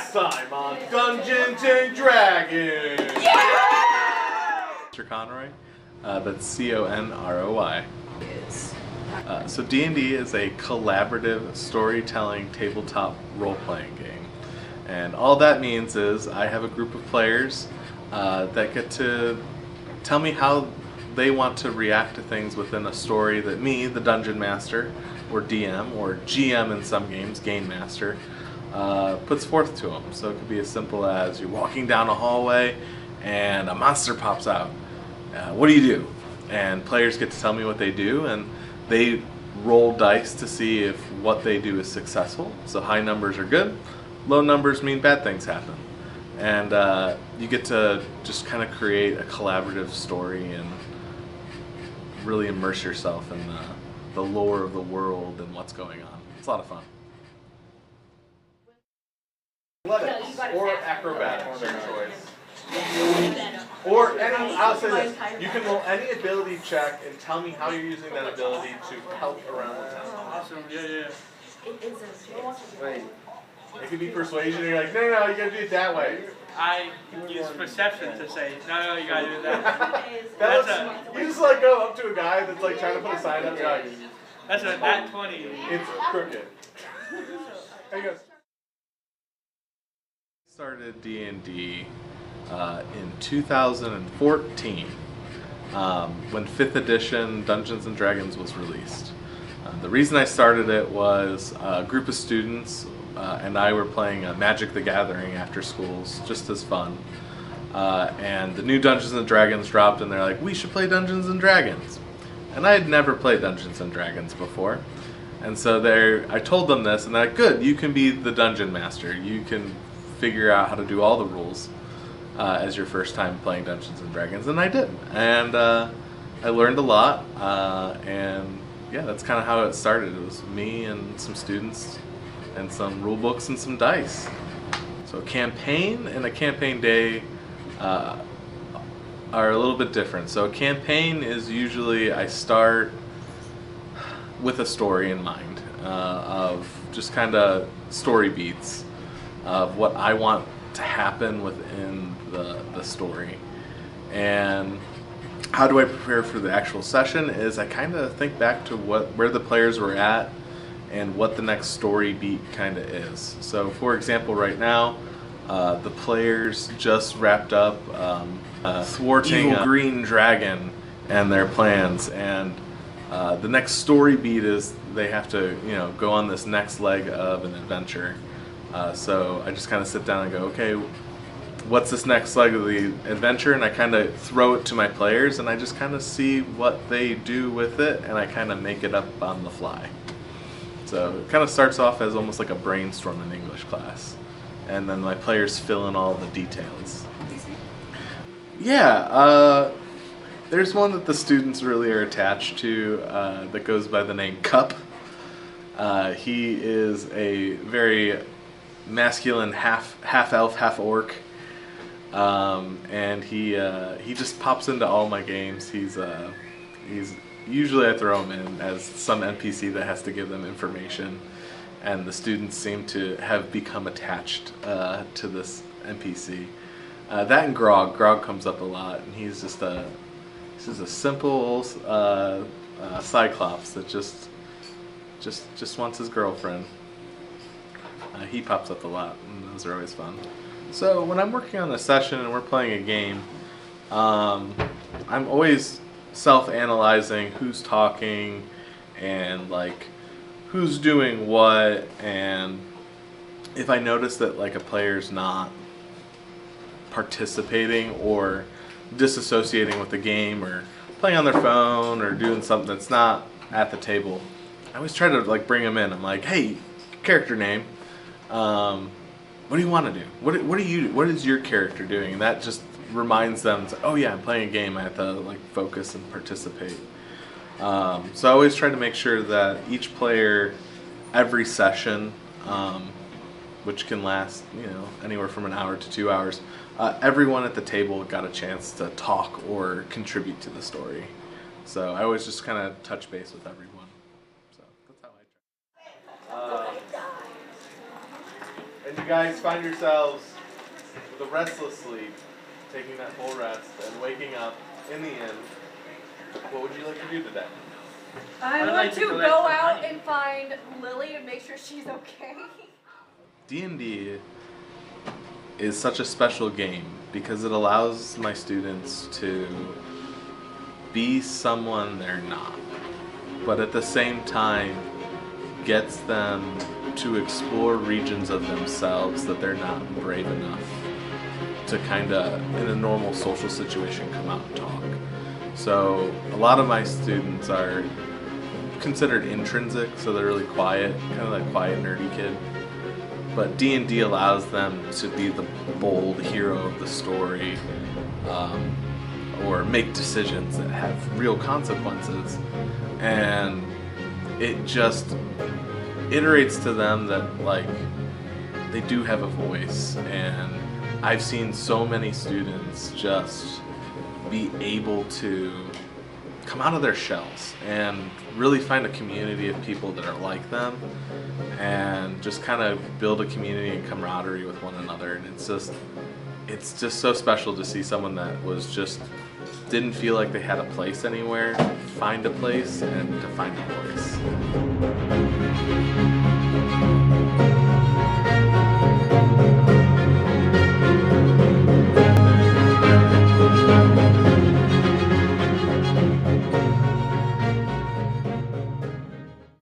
Last time on Dungeons and Dragons! Yeah! Mr. Conroy, that's C-O-N-R-O-Y. So D&D is a collaborative storytelling tabletop role-playing game. And all that means is I have a group of players that get to tell me how they want to react to things within a story that me, the Dungeon Master, or DM, or GM in some games, Game Master, puts forth to them. So it could be as simple as you're walking down a hallway and a monster pops out. What do you do? And players get to tell me what they do, and they roll dice to see if what they do is successful. So high numbers are good, low numbers mean bad things happen. And you get to just kind of create a collaborative story and really immerse yourself in the lore of the world and what's going on. It's a lot of fun. Athletics or acrobatics, your choice. Or any, I'll say this, you can roll any ability check and tell me how you're using that ability to help around the town. Awesome, yeah. Wait. It could be persuasion, you're like, no, you gotta do it that way. I use perception to say, no, you gotta do it that way. You just like go up to a guy that's like trying to put a sign up, you're like, that's a nat 20. It's crooked. There you go. Started D&D in 2014 when 5th edition Dungeons and Dragons was released. The reason I started it was a group of students and I were playing Magic the Gathering after schools, just as fun. And the new Dungeons and Dragons dropped and they're like, we should play Dungeons and Dragons. And I had never played Dungeons and Dragons before. And so I told them this and they're like, good, you can be the Dungeon Master. You can figure out how to do all the rules as your first time playing Dungeons and Dragons. And I did. And I learned a lot. And yeah, that's kind of how it started. It was me and some students and some rule books and some dice. So a campaign and a campaign day are a little bit different. So a campaign is usually I start with a story in mind of just kind of story beats of what I want to happen within the story. And how do I prepare for the actual session is I kind of think back to where the players were at and what the next story beat kind of is. So for example, right now, the players just wrapped up thwarting a green dragon and their plans, and the next story beat is they have to go on this next leg of an adventure. So I just kind of sit down and go, okay, what's this next leg of the adventure? And I kind of throw it to my players and I just kind of see what they do with it and I kind of make it up on the fly. So it kind of starts off as almost like a brainstorm in English class. And then my players fill in all the details. Yeah, there's one that the students really are attached to that goes by the name Cup. He is a very masculine half elf, half orc. And he just pops into all my games. He's usually I throw him in as some NPC that has to give them information, and the students seem to have become attached to this NPC. That and Grog comes up a lot, and he's just a simple Cyclops that just wants his girlfriend. He pops up a lot, and those are always fun. So when I'm working on a session and we're playing a game, I'm always self-analyzing who's talking and like who's doing what, and if I notice that like a player's not participating or disassociating with the game or playing on their phone or doing something that's not at the table, I always try to like bring them in. I'm like, hey, character name, what do you want to do? What is your character doing? And that just reminds them, oh yeah, I'm playing a game, I have to like focus and participate. So I always try to make sure that each player, every session, which can last anywhere from an hour to 2 hours, everyone at the table got a chance to talk or contribute to the story. So I always just kind of touch base with everyone. So that's how I try. and you guys find yourselves with a restless sleep, taking that full rest, and waking up in the end, what would you like to do today? I want to go out and find Lily and make sure she's okay. D&D is such a special game because it allows my students to be someone they're not, but at the same time gets them to explore regions of themselves that they're not brave enough to kind of, in a normal social situation, come out and talk. So a lot of my students are considered intrinsic, so they're really quiet, kind of that quiet, nerdy kid. But D&D allows them to be the bold hero of the story, or make decisions that have real consequences. And it just iterates to them that, like, they do have a voice. And I've seen so many students just be able to come out of their shells and really find a community of people that are like them, and just kind of build a community and camaraderie with one another. And it's just so special to see someone that was just didn't feel like they had a place anywhere find a place and to find a voice.